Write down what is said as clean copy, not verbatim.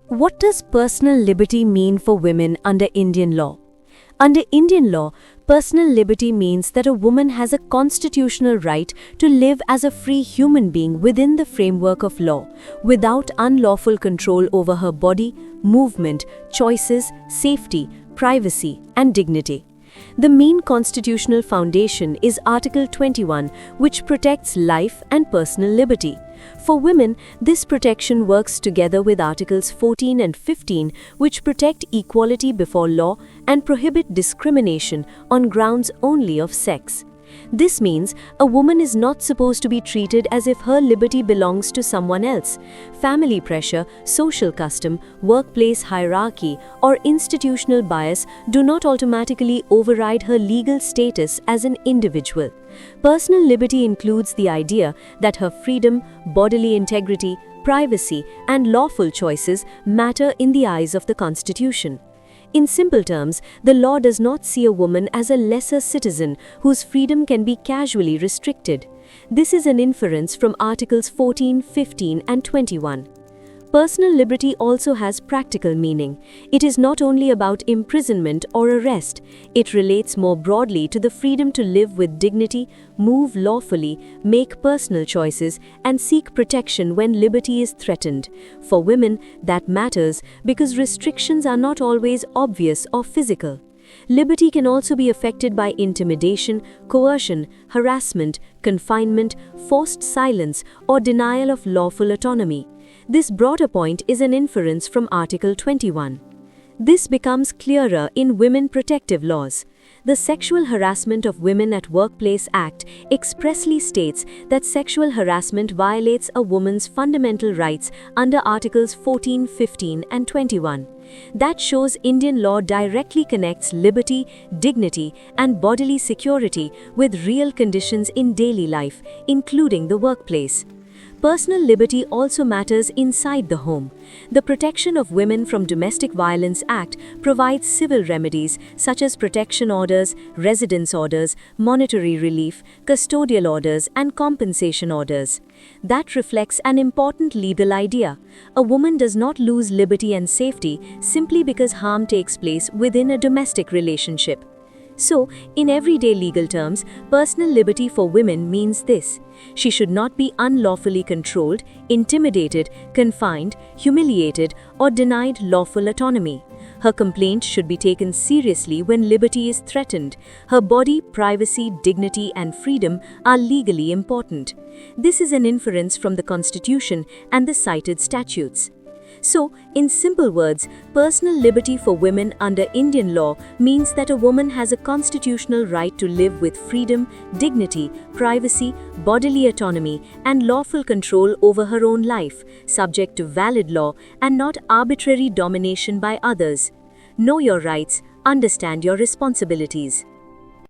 What does personal liberty mean for women under Indian law? Under Indian law, personal liberty means that a woman has a constitutional right to live as a free human being within the framework of law, without unlawful control over her body, movement, choices, safety, privacy, and dignity. The main constitutional foundation is Article 21, which protects life and personal liberty. For women, this protection works together with Articles 14 and 15, which protect equality before law and prohibit discrimination on grounds only of sex. This means a woman is not supposed to be treated as if her liberty belongs to someone else. Family pressure, social custom, workplace hierarchy, or institutional bias do not automatically override her legal status as an individual. Personal liberty includes the idea that her freedom, bodily integrity, privacy, and lawful choices matter in the eyes of the Constitution. In simple terms, the law does not see a woman as a lesser citizen whose freedom can be casually restricted. This is an inference from Articles 14, 15, and 21. Personal liberty also has practical meaning. It is not only about imprisonment or arrest, it relates more broadly to the freedom to live with dignity, move lawfully, make personal choices, and seek protection when liberty is threatened. For women, that matters because restrictions are not always obvious or physical. Liberty can also be affected by intimidation, coercion, harassment, confinement, forced silence, or denial of lawful autonomy. This broader point is an inference from Article 21. This becomes clearer in women protective laws. The Sexual Harassment of Women at Workplace Act expressly states that sexual harassment violates a woman's fundamental rights under Articles 14, 15, and 21. That shows Indian law directly connects liberty, dignity, and bodily security with real conditions in daily life, including the workplace. Personal liberty also matters inside the home. The Protection of Women from Domestic Violence Act provides civil remedies such as protection orders, residence orders, monetary relief, custodial orders, and compensation orders. That reflects an important legal idea. A woman does not lose liberty and safety simply because harm takes place within a domestic relationship. So, in everyday legal terms, personal liberty for women means this: she should not be unlawfully controlled, intimidated, confined, humiliated, or denied lawful autonomy. Her complaint should be taken seriously when liberty is threatened. Her body, privacy, dignity, and freedom are legally important. This is an inference from the Constitution and the cited statutes. So, in simple words, personal liberty for women under Indian law means that a woman has a constitutional right to live with freedom, dignity, privacy, bodily autonomy, and lawful control over her own life, subject to valid law and not arbitrary domination by others. Know your rights, understand your responsibilities.